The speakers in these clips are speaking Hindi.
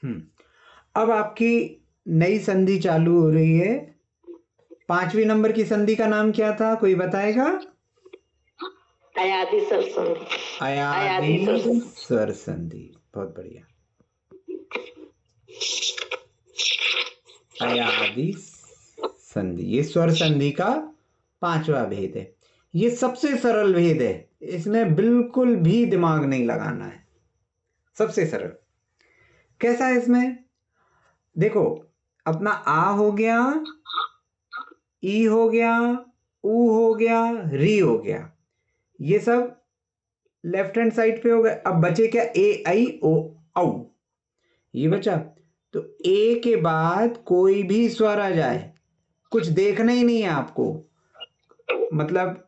अब आपकी नई संधि चालू हो रही है। 5वीं नंबर की संधि का नाम क्या था, कोई बताएगा? अयादि स्वर संधि। अयादि स्वर संधि, बहुत बढ़िया। अयादि संधि, ये स्वर संधि का 5वां भेद है। ये सबसे सरल भेद है, इसमें बिल्कुल भी दिमाग नहीं लगाना है, सबसे सरल। कैसा है इसमें? देखो, अपना आ हो गया, ई हो गया, ऊ हो गया, री हो गया, ये सब लेफ्ट हैंड साइड पे हो गए। अब बचे क्या? ए आई ओ औ, ये बचा। तो ए के बाद कोई भी स्वर आ जाए, कुछ देखना ही नहीं है आपको, मतलब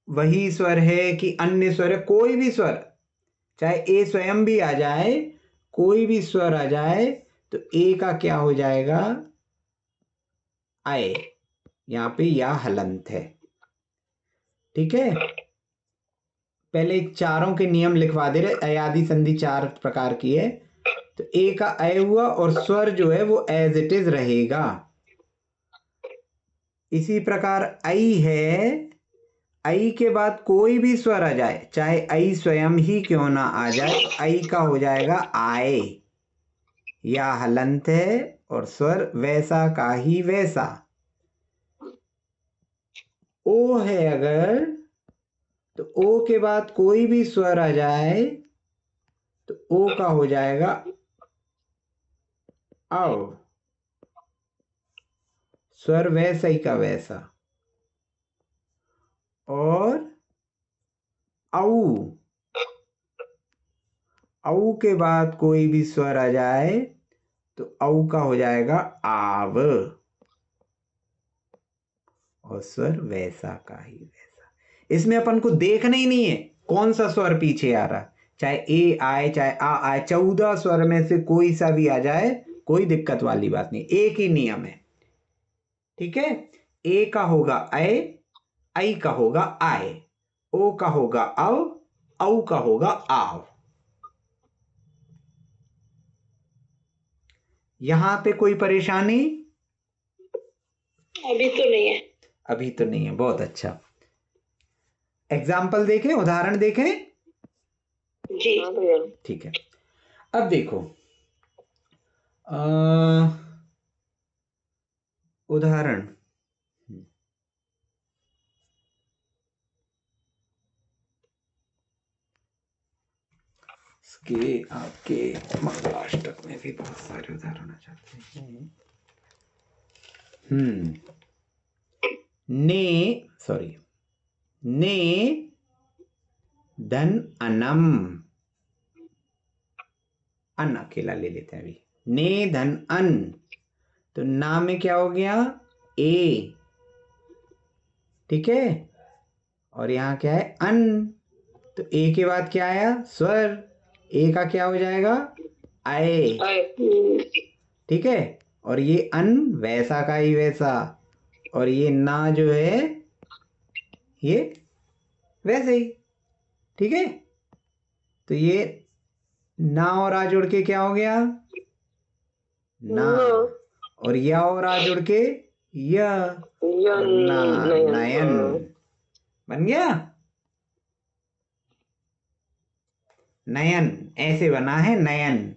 वही स्वर है कि अन्य स्वर है, कोई भी स्वर, चाहे ए स्वयं भी आ जाए, कोई भी स्वर आ जाए, तो ए का क्या हो जाएगा? आए। यहां पे या हलंत है, ठीक है। पहले चारों के नियम लिखवा दे रहे। अयादि संधि 4 प्रकार की है, तो ए का अय हुआ और स्वर जो है वो एज इट इज रहेगा। इसी प्रकार आई है, आई के बाद कोई भी स्वर आ जाए, चाहे आई स्वयं ही क्यों ना आ जाए, आई का हो जाएगा आए। या हलंत है और स्वर वैसा का ही वैसा। ओ है अगर, तो ओ के बाद कोई भी स्वर आ जाए, तो ओ का हो जाएगा आओ, स्वर वैसा ही का वैसा। और औ, औ के बाद कोई भी स्वर आ जाए, तो औ का हो जाएगा आव, और स्वर वैसा का ही वैसा। इसमें अपन को देखना ही नहीं है कौन सा स्वर पीछे आ रहा, चाहे ए आए चाहे आ आए, 14 स्वर में से कोई सा भी आ जाए, कोई दिक्कत वाली बात नहीं, एक ही नियम है, ठीक है। ए का होगा अय, आई का होगा आए, ओ का होगा औ, औ का होगा आव। यहां पे कोई परेशानी? अभी तो नहीं है। अभी तो नहीं है, बहुत अच्छा। एग्जाम्पल देखें, उदाहरण देखें। जी भैया। ठीक है, अब देखो उदाहरण। इसके आपके मंगलाष्टक में भी बहुत सारे उदाहरण आ जाते हैं। ने, सॉरी, ने धन अनम, अन अकेला ले लेते हैं अभी। ने धन अन, तो ना में क्या हो गया? ए, ठीक है। और यहां क्या है? अन, तो ए के बाद क्या आया? स्वर, ए का क्या हो जाएगा? आए, ठीक है। और ये अन वैसा का ही वैसा, और ये ना जो है ये वैसे ही, ठीक है। तो ये ना और आ जुड़ के क्या हो गया? ना, और या और आ जुड़ के या, और ना, नयन बन गया। नयन ऐसे बना है, नयन,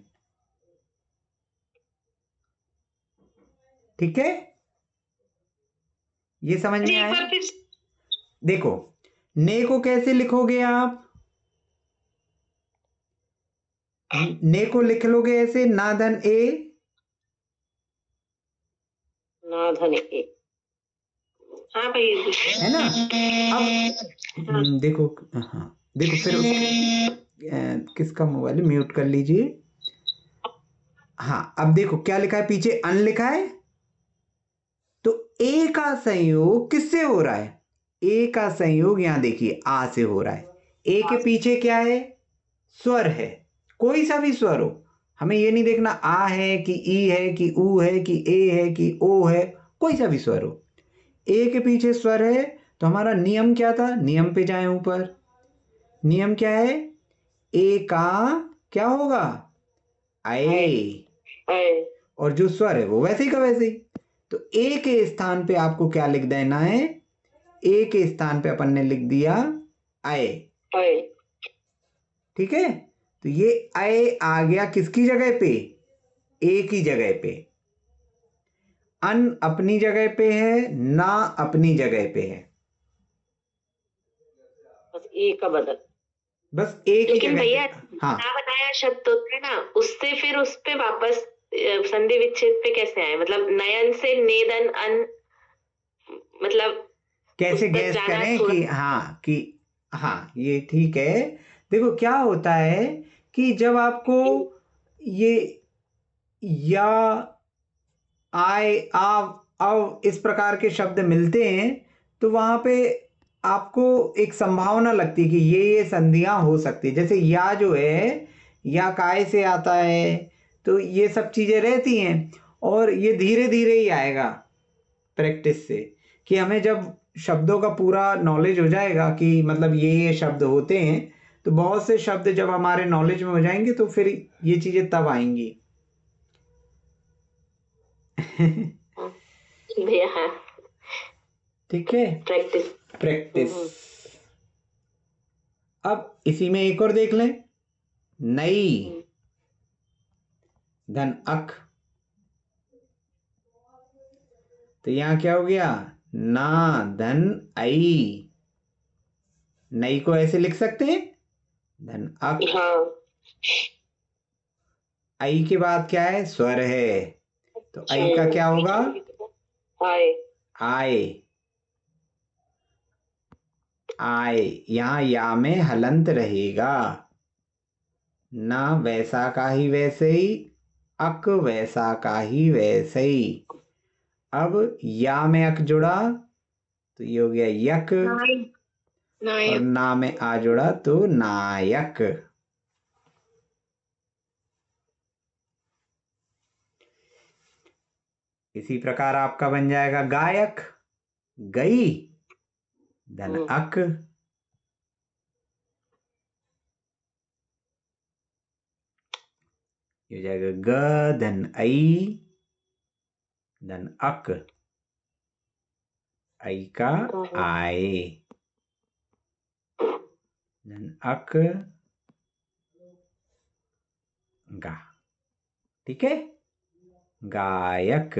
ठीक है। ये समझ में आया? देखो, ने को कैसे लिखोगे आप? ने को लिख लोगे ऐसे, ना धन ए, ना धन ए, हाँ भैया है ना। अब देखो, हाँ देखो फिर किसका मोबाइल म्यूट कर लीजिए। हाँ, अब देखो क्या लिखा है पीछे? अन लिखा है, तो ए का संयोग किससे हो रहा है? ए का संयोग यहां देखिए आ से हो रहा है। ए के पीछे क्या है? स्वर है, कोई सा भी स्वर हो, हमें ये नहीं देखना आ है कि ई है कि ऊ है कि ए है कि ओ है, कोई सा भी स्वर हो, ए के पीछे स्वर है। तो हमारा नियम क्या था? नियम पे जाए ऊपर। नियम क्या है? ए का क्या होगा? आए, आए। और जो स्वर है वो वैसे ही का वैसे ही। तो ए के स्थान पे आपको क्या लिख देना है? ए के स्थान पे अपन ने लिख दिया आए। आए। ठीक है, तो ये आए आ गया किसकी जगह पे? ए की जगह पे। अन अपनी जगह पे है, ना अपनी जगह पे है। बस ए का बदल। बस ए की लेकिन जगह भैया पे। हाँ, ना बनाया शब्द होता है ना, उससे फिर उस पे वापस संधि विच्छेद पे कैसे आए? मतलब नयन से नेदन अन, मतलब कैसे उस तक गैस जाना करें थोड़ा। कि हाँ ये ठीक है। देखो क्या होता है कि जब आपको ये या आए आव अव इस प्रकार के शब्द मिलते हैं तो वहां पे आपको एक संभावना लगती है कि ये संधियां हो सकती है। जैसे या जो है या काय से आता है, तो ये सब चीजें रहती हैं और ये धीरे धीरे ही आएगा प्रैक्टिस से, कि हमें जब शब्दों का पूरा नॉलेज हो जाएगा कि मतलब ये शब्द होते हैं, तो बहुत से शब्द जब हमारे नॉलेज में हो जाएंगे तो फिर ये चीजें तब आएंगी। भैया हाँ, ठीक है, प्रैक्टिस। प्रैक्टिस। अब इसी में एक और देख लें, नई धन अक। तो यहां क्या हो गया? ना धन आई। नई को ऐसे लिख सकते हैं, धन अक। हाँ। आई के बाद क्या है? स्वर है, तो आई का क्या होगा? आए। आए। आए, यहां या में हलंत रहेगा। ना वैसा का ही वैसे ही, अक वैसा का ही वैसे ही। अब या में अक जुड़ा तो ये हो गया यक, और ना में आ जुड़ा तो नायक। इसी प्रकार आपका बन जाएगा गायक, गई धन अक। ये हो जाएगा ग धन आई धन अक। आई का आए धन अक गा। ठीक है, गायक।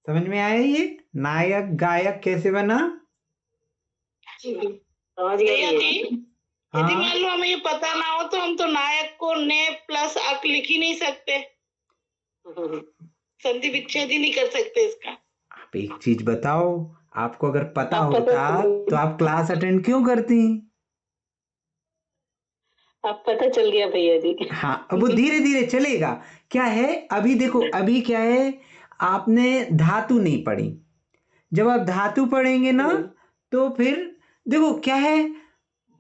समझ में आया ये नायक गायक कैसे बना? समझ गए हाँ, यदि मान लो हमें ये पता ना हो तो हम तो नायक को ने प्लस अक लिख ही नहीं सकते, संधि विच्छेद ही नहीं कर सकते इसका। आप एक चीज बताओ, आपको अगर पता आप होता तो आप क्लास अटेंड क्यों करती? अब पता चल गया भैया जी। हाँ, अब वो धीरे धीरे चलेगा। क्या है, अभी देखो अभी क्या है, आपने धातु नहीं पढ़ी। जब आप धातु पढ़ेंगे ना तो फिर देखो क्या है,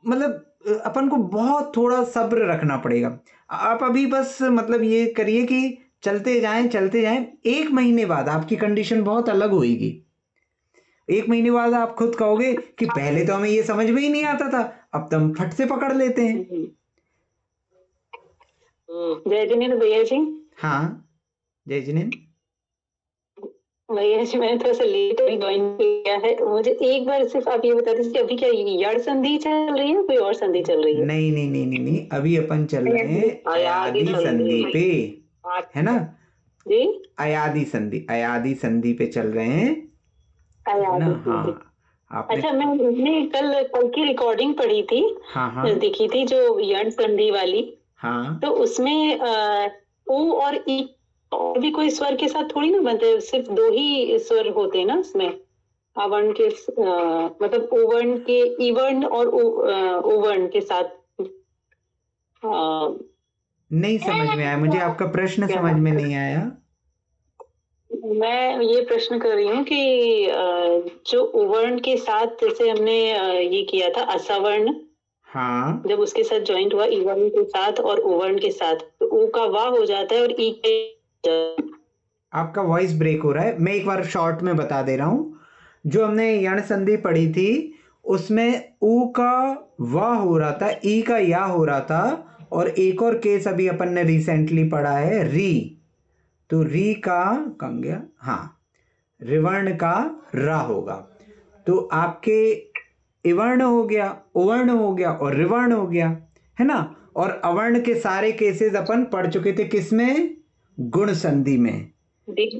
मतलब अपन को बहुत थोड़ा सब्र रखना पड़ेगा। आप अभी बस मतलब ये करिए कि चलते जाएं चलते जाएं, 1 महीने बाद आपकी कंडीशन बहुत अलग होगी। 1 महीने बाद आप खुद कहोगे कि पहले तो हमें ये समझ में ही नहीं आता था, अब तो हम फट से पकड़ लेते हैं। जय जिनेन्द्र भैया जी। हाँ, जय जिनेन्द्र। भैया जी मैंने थोड़ा सा लेट ज्वाइन किया है, मुझे एक बार सिर्फ आप ये बता दीजिए अभी क्या यड़ संधि चल रही है, कोई और संधि चल रही है? नहीं नहीं नहीं नहीं नहीं, अभी अपन चल रहे हैं अयादी संधि पे, है ना? जी, अयादी संधि, अयादी संधि पे चल रहे हैं, है ना? हाँ, आपने अच्छा मैंने कल की रिकॉर्डिंग पढ़ी थी, हाँ हाँ देखी थी जो यड़ संधि वाली। हाँ, तो उसमें ओ और ई और भी कोई स्वर के साथ थोड़ी ना बनते, सिर्फ 2 ही स्वर होते हैं ना उसमें, आवर्ण के मतलब ओवर्ण के, ई वर्ण और ओवर्ण के साथ। नहीं समझ में आया मुझे, आपका प्रश्न समझ में नहीं आया। मैं ये प्रश्न कर रही हूँ कि जो ओवर्ण के साथ जैसे हमने ये किया था असवर्ण, हाँ, जब उसके साथ ज्वाइंट हुआ ई वर्ण के साथ और ओवर्ण के साथ, तो ओ का वाह हो जाता है और ई के। आपका वॉइस ब्रेक हो रहा है, मैं एक बार शॉर्ट में बता दे रहा हूँ। जो हमने यण संधि पढ़ी थी उसमें ऊ का वाह हो रहा था, ई का या हो रहा था, और एक और केस अभी अपन ने रिसेंटली पढ़ा है, री। तो री का कम गया, हाँ, रिवर्ण का रा होगा। तो आपके इवर्ण हो गया, उवर्ण हो गया और रिवर्ण हो गया, है ना। और अवर्ण के सारे केसेस अपन पढ़ चुके थे किसमें? गुण संधि में, ठीक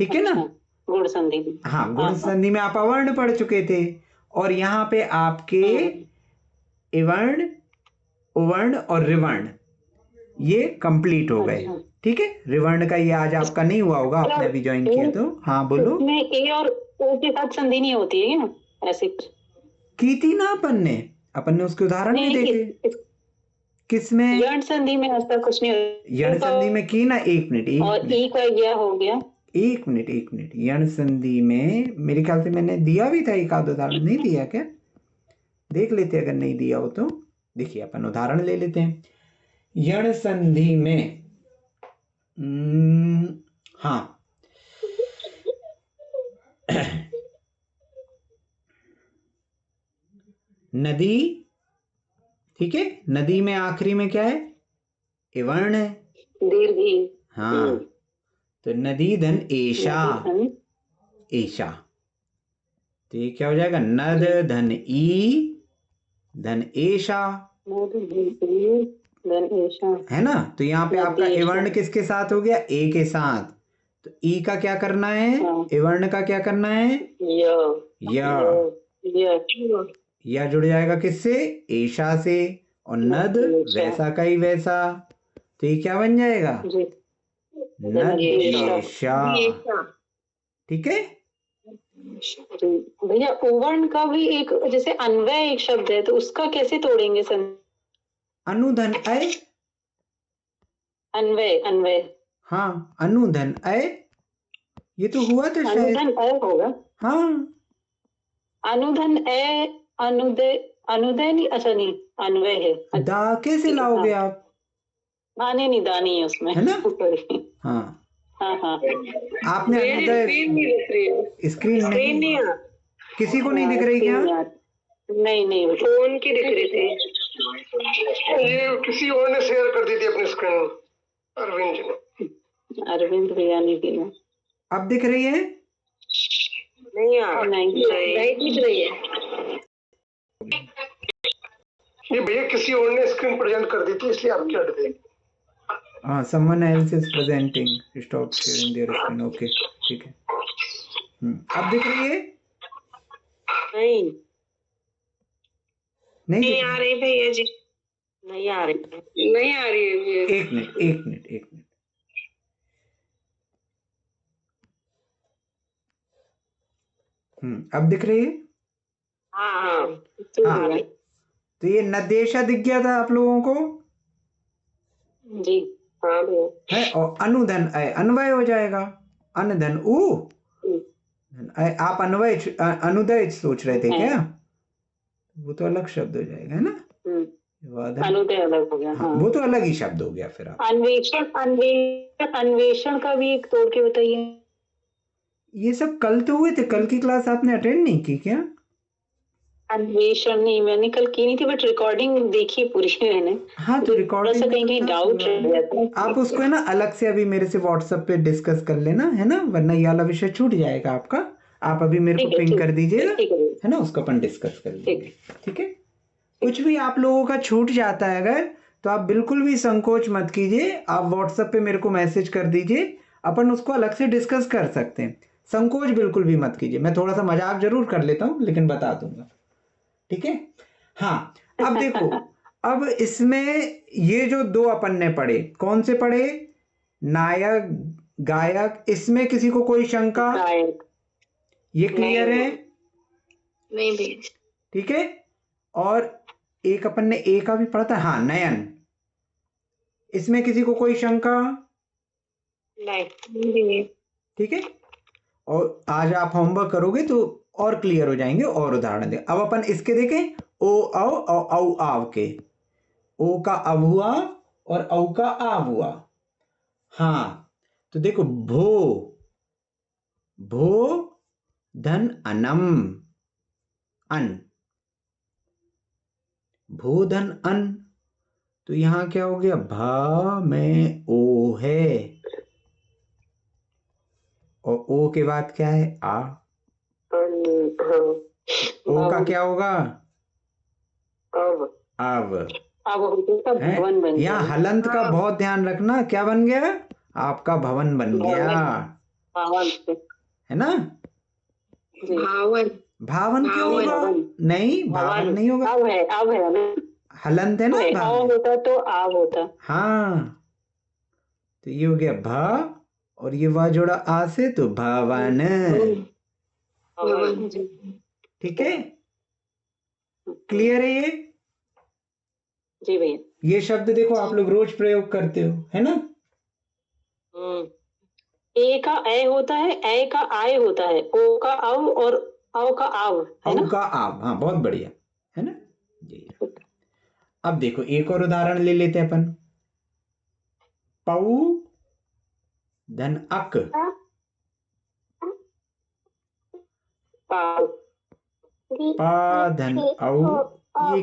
है ना। अच्छा, गुण संधि में। हाँ, गुण संधि में आप अवर्ण पढ़ चुके थे, और यहाँ पे आपके इवर्ण, उवर्ण और रिवर्ण ये कंप्लीट हो गए, अच्छा। ठीक है। रिवर्ण का ये आज आपका नहीं हुआ होगा, आपने अभी ज्वाइन किया तो। हाँ बोलो। इसमें ए और ओ के साथ संधि नहीं होती है क्या, ऐसे कुछ? की थी ना अपन ने उसके उदाहरण भी नहीं, देखे। किसमें? यण संधि में ऐसा कुछ नहीं यण होता। संधि में की ना, एक मिनट और ई का गया हो गया। एक मिनट। यण संधि में मेरे ख्याल से मैंने दिया भी था एक आध उदाहरण, नहीं दिया क्या? देख लेते, अगर नहीं दिया हो तो। देखिए अपन उदाहरण ले लेते हैं यण संधि में। हाँ, नदी, ठीक है। नदी में आखिरी में क्या है? इवर्ण है, दीर्घी। हाँ। तो नदी धन एशा, एशा। तो ये क्या हो जाएगा? नद धन ई धन एशा, है ना। तो यहाँ पे आपका इवर्ण किसके साथ हो गया? ए के साथ। तो ई का क्या करना है? इवर्ण का क्या करना है? या जुड़ जाएगा किससे? एशा से। और नद वैसा का ही वैसा, तो ये क्या बन जाएगा? नदेशा, ठीक है। भैया उवर्ण का भी एक, जैसे अन्वय एक शब्द है, तो उसका कैसे तोड़ेंगे सन? अनुधन अय, अन्वय। हाँ, अनुधन अय, ये तो हुआ था शायद। अनुधन अय होगा। हाँ, अनुधन अय, अनुदय नहीं, अच्छा नहीं, अन्वय है। दा कैसे लाओगे आप? आने नहीं, दानी है उसमें, है ना। हाँ हाँ, हाँ। आपने अनुदय स्क्रीन नहीं, किसी को नहीं दिख रही क्या? नहीं, फोन की दिख रही थी, ये किसी और ने शेयर कर दी थी अपनी स्क्रीन, अरविंद जी ने। अरविंद भैया ने की ना। अब दिख रही है? नहीं यार, नहीं दिख रही है। ये भैया किसी और ने स्क्रीन प्रेजेंट कर दी थी, इसलिए आपकी हट गई। हाँ, someone else is presenting, stop sharing their screen, okay, ठीक है। अब दिख रही है? नहीं आ रही भैया जी, नहीं आ रही है। एक मिनट। अब दिख रही है? हाँ। हाँ, तो ये नदेशा दिख गया था आप लोगों को जी। हाँ है। और अनुधन अय अन्वय हो जाएगा, अनधन उ अय। आप अनुदय सोच रहे थे क्या? वो तो अलग शब्द हो जाएगा, है ना। अनुदय अलग हो गया। हाँ, वो तो अलग ही शब्द हो गया फिर। आप अन्वेषण का भी एक तोड़ के बताइए। ये सब कल तो हुए थे, कल की क्लास आपने अटेंड नहीं की क्या? अन्वेषण नहीं, मैंने कल की नहीं थी, बट रिकॉर्डिंग देखी पूरी मैंने। हाँ, तो रिकॉर्डिंग कहीं डाउट आप उसको है ना अलग से अभी मेरे से व्हाट्सएप पे डिस्कस कर लेना, है ना, वरना ये वाला विषय छूट जाएगा आपका। आप अभी मेरे को पिंग कर दीजिएगा, है ना, उसको अपन डिस्कस कर लेंगे, ठीक है। कुछ भी आप लोगों का छूट जाता है अगर, तो आप बिल्कुल भी संकोच मत कीजिए, आप व्हाट्सएप पे मेरे को मैसेज कर दीजिए, अपन उसको अलग से डिस्कस कर सकते हैं। संकोच बिल्कुल भी मत कीजिए। मैं थोड़ा सा मजाक जरूर कर लेता हूँ, लेकिन बता दूंगा, ठीक है। हाँ, अब देखो, अब इसमें ये जो दो अपन ने पढ़े, कौन से पढ़े? नायक, गायक। इसमें किसी को कोई शंका? ये क्लियर है? नहीं भी, ठीक है। और एक अपन ने ए का भी पढ़ा था, हाँ, नयन। इसमें किसी को कोई शंका? नहीं, ठीक है। और आज आप होमवर्क करोगे तो और क्लियर हो जाएंगे, और उदाहरण दे। अब अपन इसके देखें, ओ औ और औ आव के। ओ का अब हुआ और औ का आव हुआ। हाँ, तो देखो, भो धन अनम, अन, भो धन अन, तो यहाँ क्या हो गया, भा में ओ है, और ओ के बाद क्या है, आ। हाँ, ओ का क्या होगा, अब अब। उसका है भवन बन यहाँ गया। हलंत का बहुत ध्यान रखना, क्या बन गया, आपका भवन बन गया, भावन है ना। भावन भावन क्यों होगा, नहीं भावन भवन नहीं होगा, अब है ना, हलंत है ना है, भावन। होता तो आव होता। हाँ, तो ये हो गया भा, और ये वाह जोड़ा आ से, तो भवन। भवन। ठीक है, क्लियर है ये। जी भैया। ये शब्द देखो आप लोग रोज प्रयोग करते हो, है ना। ए का ए होता है, ए का आय होता है, ओ का अव और अव का आव, है औ ना। का आव, हाँ बहुत बढ़िया, है ना। जी। अब देखो एक और उदाहरण ले लेते हैं अपन, पऊ धन अक, पाव। पा धन औ। ये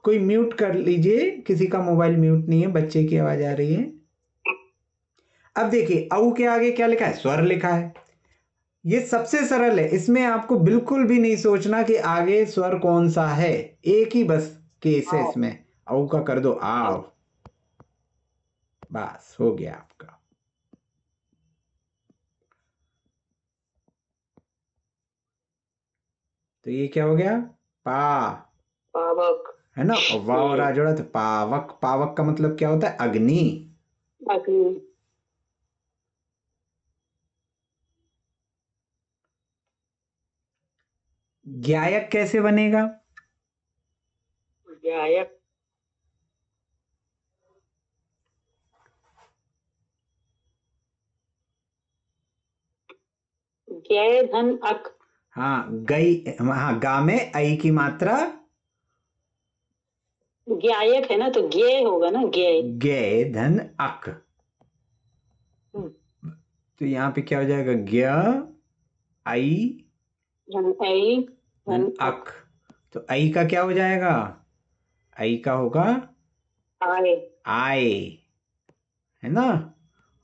कोई म्यूट कर लीजिए, किसी का मोबाइल म्यूट नहीं है, बच्चे की आवाज आ रही है। अब देखिए औ के आगे क्या लिखा है, स्वर लिखा है। ये सबसे सरल है, इसमें आपको बिल्कुल भी नहीं सोचना कि आगे स्वर कौन सा है, एक ही बस केस है इसमें, औ का कर दो आव, बस हो गया आपका। तो ये क्या हो गया, पा, पावक, है ना, और वाह और आ जोड़ा तो पावक। पावक का मतलब क्या होता है, अग्नि। अग्नि। ज्ञायक कैसे बनेगा, गायक, ज्ञ धन अक। हाँ गई, हाँ गा में आई की मात्रा, ज्ञायक है ना, तो ज्ञ होगा ना, ज्ञ। गे धन अक, तो यहाँ पे क्या हो जाएगा, ज्ञ आई धन ऐ धन धन अक, तो आई का क्या हो जाएगा, आई का होगा आय। आय, है ना,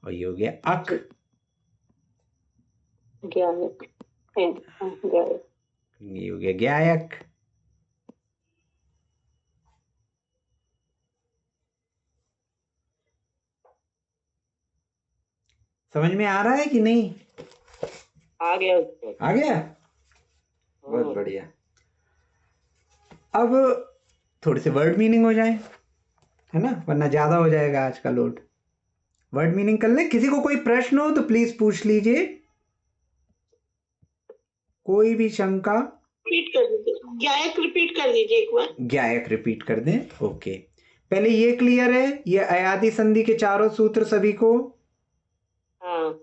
और ये हो गया अक। ज्ञायक, ज्ञायक। ये हो गया ज्ञायक। समझ में आ रहा है कि नहीं, आ गया। आ गया, बहुत बढ़िया। अब थोड़े से वर्ड मीनिंग हो जाए, है ना, वरना ज्यादा हो जाएगा आज का लोड। वर्ड मीनिंग कर ले, किसी को कोई प्रश्न हो तो प्लीज पूछ लीजिए, कोई भी शंका। रिपीट कर दीजिए, ज्ञायक रिपीट कर दीजिए एक बार। ज्ञायक रिपीट कर दें, ओके। पहले ये क्लियर है, ये अयादि संधि के चारों सूत्र सभी को, हाँ।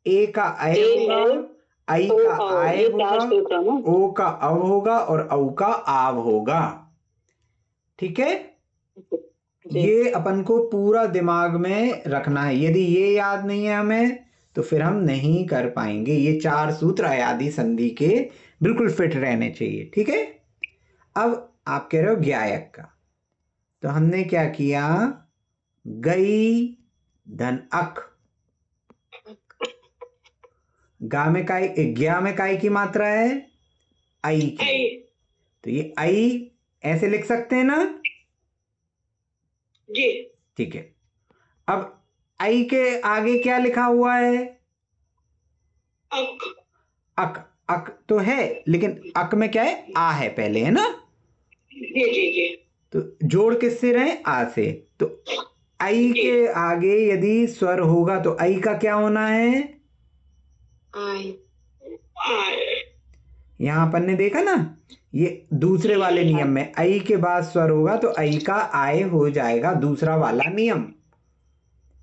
ए का अय ए होगा, है, आई ओ, का औ, आय ये चार होगा, सूत्र है ना। ओ का अव होगा, और औ का आव होगा। ठीक है, जी। ये अपन को पूरा दिमाग में रखना है, यदि ये याद नहीं है हमें तो फिर हम नहीं कर पाएंगे। ये चार सूत्र अयादि संधि के बिल्कुल फिट रहने चाहिए, ठीक है। अब आप कह रहे हो ज्ञायक का, तो हमने क्या किया, गई धन अक, गा में काय, ज्ञा में काय की मात्रा है, आई की, तो ये आई ऐसे लिख सकते हैं ना जी। ठीक है। अब आई के आगे क्या लिखा हुआ है, अक। अक, अक तो है, लेकिन अक में क्या है, आ है पहले, है ना। जी जी जी। तो जोड़ किससे रहे, आ से, तो आई के आगे यदि स्वर होगा तो आई का क्या होना है, आय। यहां अपन ने देखा ना, ये दूसरे वाले नियम में आई के बाद स्वर होगा तो आई का आय हो जाएगा, दूसरा वाला नियम,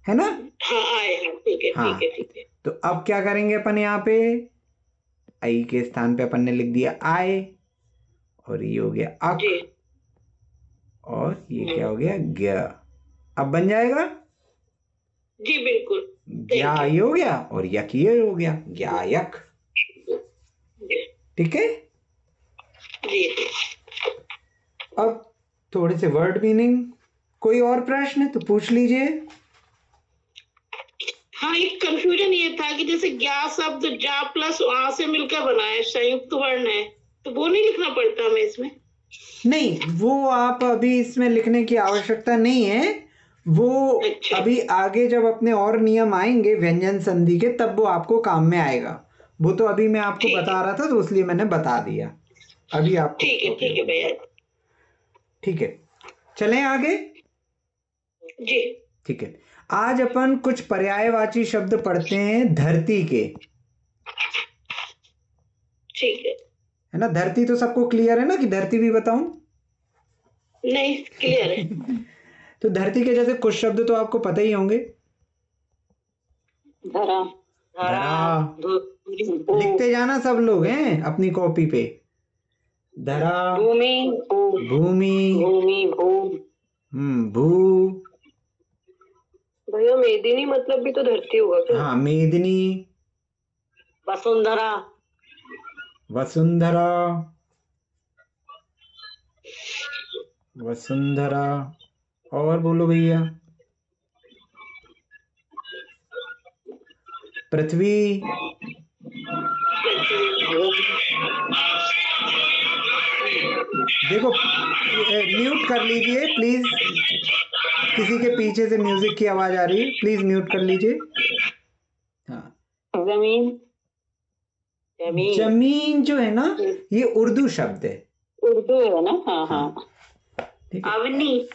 है ना। हाँ आय, ठीक है हाँ, ठीक है ठीक है। तो अब क्या करेंगे अपन, यहाँ पे आई के स्थान पे अपन ने लिख दिया आय, और ये हो गया अक, और ये क्या हो गया, ज्ञ। अब बन जाएगा, जी बिल्कुल, ज्ञा ये हो गया, और यक ये हो गया, ज्ञायक। ठीक है। जी। अब थोड़े से वर्ड मीनिंग। कोई और प्रश्न तो पूछ लीजिए। हाँ, एक कंफ्यूजन ये था कि जैसे ज्ञा शब्द जा प्लस वहां से मिलकर बना है, संयुक्त वर्ण है, तो वो नहीं लिखना पड़ता हमें इसमें? नहीं, वो आप अभी इसमें लिखने की आवश्यकता नहीं है। वो अच्छा। अभी आगे जब अपने और नियम आएंगे व्यंजन संधि के, तब वो आपको काम में आएगा। वो तो अभी मैं आपको ठीक है। बता रहा था, तो इसलिए मैंने बता दिया। अभी आपको ठीक है भैया ठीक है, चलें आगे। जी। ठीक है, आज अपन कुछ पर्यायवाची शब्द पढ़ते हैं धरती के। ठीक है ना, धरती तो सबको क्लियर है ना, कि धरती भी बताऊं? नहीं, क्लियर है। तो धरती के जैसे कुछ शब्द तो आपको पता ही होंगे। धरा, धरा, लिखते जाना सब लोग हैं अपनी कॉपी पे। धरा, भूमि, भूमि, भूमि, भू। भू। भैया मेदिनी मतलब भी तो धरती होगा क्या? हाँ, मेदिनी, वसुंधरा, वसुंधरा, वसुंधरा। और बोलो भैया। पृथ्वी। देखो, म्यूट कर लीजिए प्लीज, किसी के पीछे से म्यूजिक की आवाज आ रही है, प्लीज म्यूट कर लीजिए। हाँ, जमीन, जमीन जो है ना, ये उर्दू शब्द है। उर्दू है ना? हाँ हाँ। ठीक है, अवनी।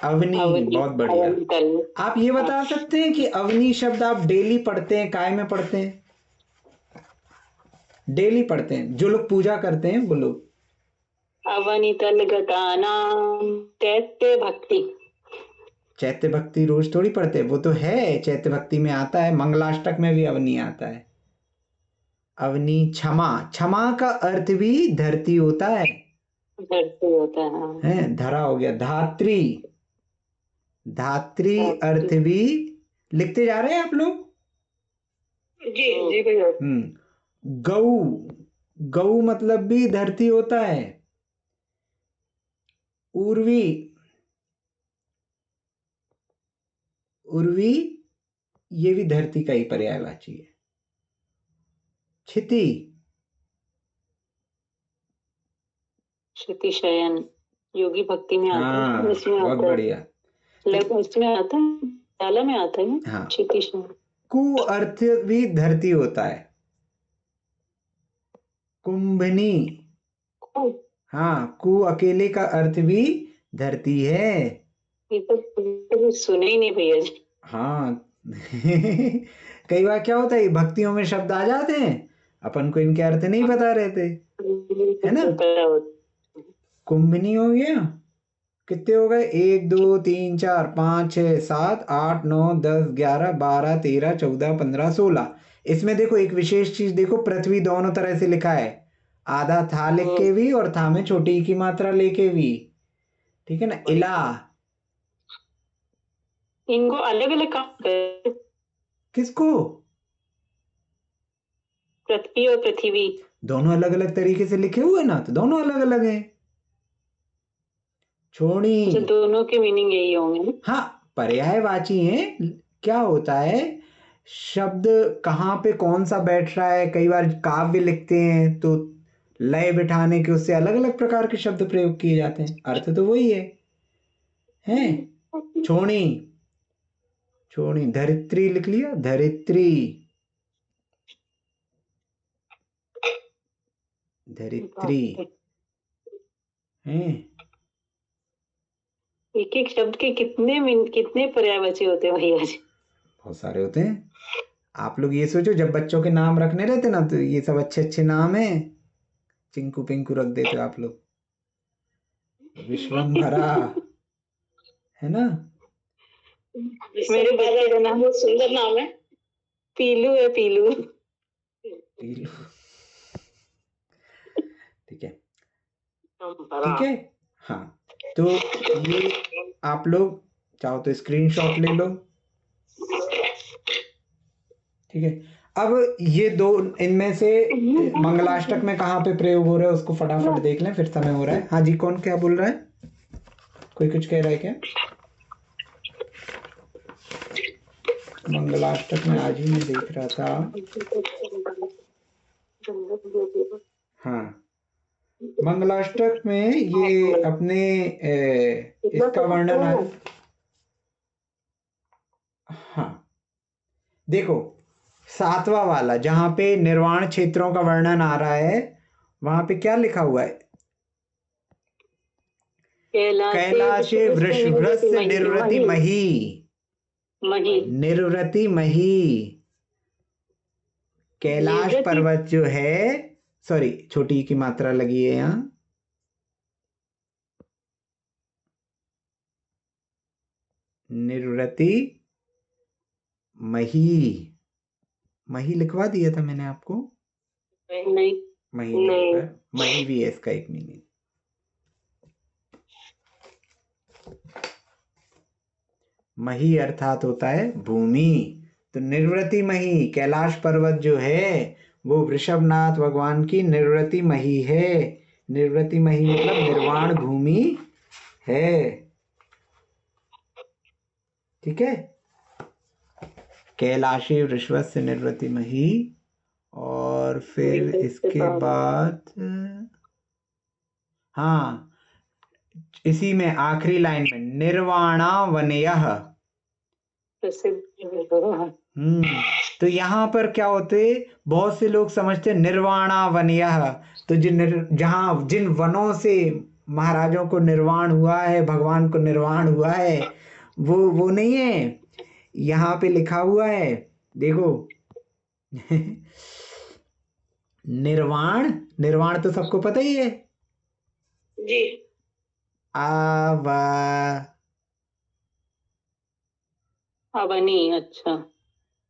अवनी, बहुत बढ़िया। अवनी। आप ये बता सकते हैं कि अवनी शब्द आप डेली पढ़ते हैं, काय में पढ़ते हैं? डेली पढ़ते हैं, जो लोग पूजा करते हैं वो लोग। अवनितल घटानां चैत्य भक्ति। चैत्य भक्ति रोज थोड़ी पढ़ते हैं, वो तो है चैत्य भक्ति में आता है, मंगलाष्टक में भी अवनी आता है। अवनी, क्षमा, क्षमा का अर्थ भी धरती होता है। धरती होता है, हाँ। है, धरा हो गया। धात्री, धात्री अर्थ भी लिखते जा रहे हैं आप लोग। जी जी भैया। गऊ, गऊ मतलब भी धरती होता है। उर्वी, उर्वी ये भी धरती का ही पर्यायवाची है। क्षिति, क्षिति शयन योगी भक्ति में आता हाँ, है, इसमें बहुत आता है, बढ़िया। इसमें आता है, ताला में आता है। हाँ। क्षिति शयन। कु अर्थ भी धरती होता है। कुंभनी, हाँ, कु अकेले का अर्थ भी धरती है। ये तो कभी सुने ही नहीं भैया जी। हाँ। कई बार क्या होता है, भक्तियों में शब्द आ जाते हैं, अपन को इनके अर्थ नहीं बता रहते, है ना। कुंभनी हो गया। कितने हो गए? 1 2 3 4 5 6 7 8 9 10 11 12 13 14 15 16। इसमें देखो एक विशेष चीज देखो, पृथ्वी दोनों तरह से लिखा है, आधा था लिख के भी और था में छोटी की मात्रा लेके भी। ठीक है ना। इला, इनको अलग अलग काम कर, किसको? पृथ्वी और पृथ्वी दोनों अलग अलग तरीके से लिखे हुए ना, तो दोनों अलग अलग हैं। छोड़ी, तो दोनों के मीनिंग यही होंगे ना? हाँ, पर्यायवाची हैं। क्या होता है, शब्द कहाँ पे कौन सा बैठ रहा है, कई बार काव्य लिखते हैं तो लय बिठाने के उससे अलग अलग प्रकार के शब्द प्रयोग किए जाते हैं, अर्थ तो वही है। हैं, छोड़ी, छोड़ी, धरित्री लिख लिया, धरित्री, धरित्री। हैं, एक एक शब्द के कितने पर्यायवाची होते हैं भैया जी? बहुत सारे होते हैं। आप लोग ये सोचो, जब बच्चों के नाम रखने रहते ना, तो ये सब अच्छे अच्छे नाम हैं, चिंकू पिंकू रख देते हो आप लोग, विश्वम्भरा, है ना। मेरे बच्चे का नाम बहुत सुंदर नाम है। पीलू है, पीलू। पीलू। ठीक है, ठीक है। हाँ, तो ये आप लोग चाहो तो स्क्रीनशॉट ले लो। ठीक है, अब ये दो, इनमें से मंगलाष्टक में कहाँ पे प्रयोग हो रहा है उसको फटाफट देख लें, फिर समय हो रहा है। हाँ जी, कौन क्या बोल रहा है? कोई कुछ कह रहा है क्या? मंगलाष्टक में आज ही मैं देख रहा था। हाँ, मंगलाष्टक में ये अपने इसका वर्णन है। हाँ देखो, 7वां वाला जहां पे निर्वाण क्षेत्रों का वर्णन आ रहा है, वहां पे क्या लिखा हुआ है? कैलाशे वृषभस्य निर्वृति मही। निर्वृति मही। कैलाश पर्वत जो है, सॉरी छोटी की मात्रा लगी है यहाँ, निर्वृति मही। मही लिखवा दिया था मैंने आपको? नहीं, मही भी है इसका एक मीनिंग। मही अर्थात होता है भूमि। तो निर्वृति मही, कैलाश पर्वत जो है वो वृषभनाथ भगवान की निर्वृति मही है। निर्वृति मही मतलब निर्वाण भूमि है। ठीक है, कैलाशी वृषभस्य निर्वृति मही। और फिर इसके बाद हाँ, इसी में आखिरी लाइन में निर्वाणा वनयः। तो यहाँ पर क्या होते, बहुत से लोग समझते निर्वाणा वनयः, तो जिन वनों से महाराजों को निर्वाण हुआ है, भगवान को निर्वाण हुआ है, वो नहीं है। यहाँ पे लिखा हुआ है, देखो निर्वाण तो सबको पता ही है जी। अवनी। अच्छा,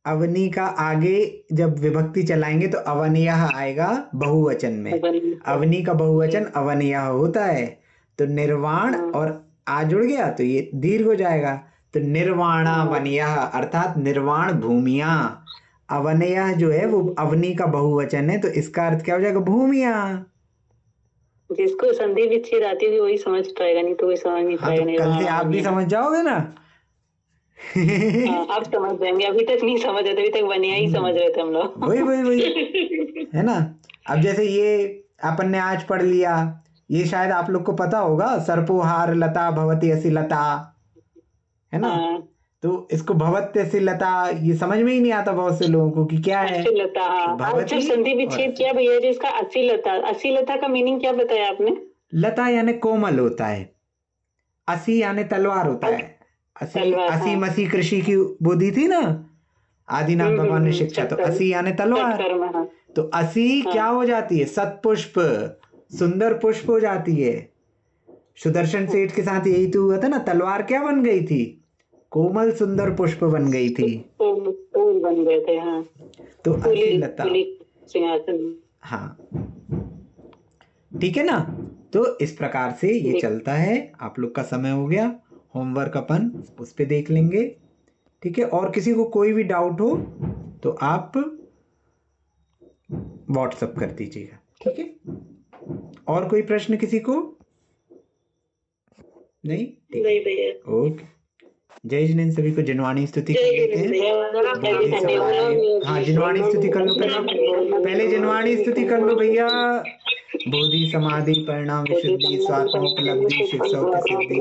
अवनी का आगे जब विभक्ति चलाएंगे तो अवनियः आएगा बहुवचन में। अवनी का बहुवचन अवनियः होता है। तो निर्वाण और आ जुड़ गया तो ये दीर्घ हो जाएगा। तो निर्वाणा वनयः अर्थात निर्वाण भूमियां। अवनयः जो है वो अवनी का बहुवचन है, तो इसका अर्थ क्या हो जाएगा? भूमियां। जिसको संधि विच्छेद आती होगी वही समझ पाएगा, नहीं तो कोई समझ नहीं हाँ, पाएगा। तो कल से आप भी समझ जाओगे ना। अब समझ जाएंगे, अभी तक नहीं समझ रहे थे, अभी तक वनिया ही समझ रहे थे हम लोग। वही है ना। अब जैसे ये अपन ने आज पढ़ लिया, ये शायद आप लोग को पता होगा, सर्पोहार लता भवति असि लता, है ना। तो इसको भवत्यसि लता ये समझ में ही नहीं आता बहुत से लोगों को कि क्या है लता। जब संधि विच्छेद किया भैया जी इसका असी लता का मीनिंग क्या बताया आपने? लता यानी कोमल होता है, असी यानी तलवार होता है। असी मसी कृषि की वो दी थी ना आदिनाथ भगवान ने शिक्षा, तो असी यानी तलवार। तो असी क्या हो जाती है? सतपुष्प, सुंदर पुष्प हो जाती है। सुदर्शन सेठ के साथ यही तो हुआ था ना, तलवार क्या बन गई थी? कोमल सुंदर पुष्प बन गई थी, फूल बन गए थे। हाँ, तो असी लता। हाँ ठीक है ना। तो इस प्रकार से ये चलता है। आप लोग का समय हो गया, होमवर्क अपन उस पे देख लेंगे। ठीक है, और किसी को कोई भी डाउट हो तो आप व्हाट्सएप कर दीजिएगा। ठीक है, और कोई प्रश्न किसी को? नहीं भैया। ओके, जय जिनेन्द्र। सभी को जिनवाणी स्तुति कर लेते हैं। हाँ, जिनवाणी स्तुति कर लो पहले जिनवाणी स्तुति कर लो भैया। बोधि समाधि परिणाम विशुद्धि स्वात्मोपलब्धि शिव सिद्धि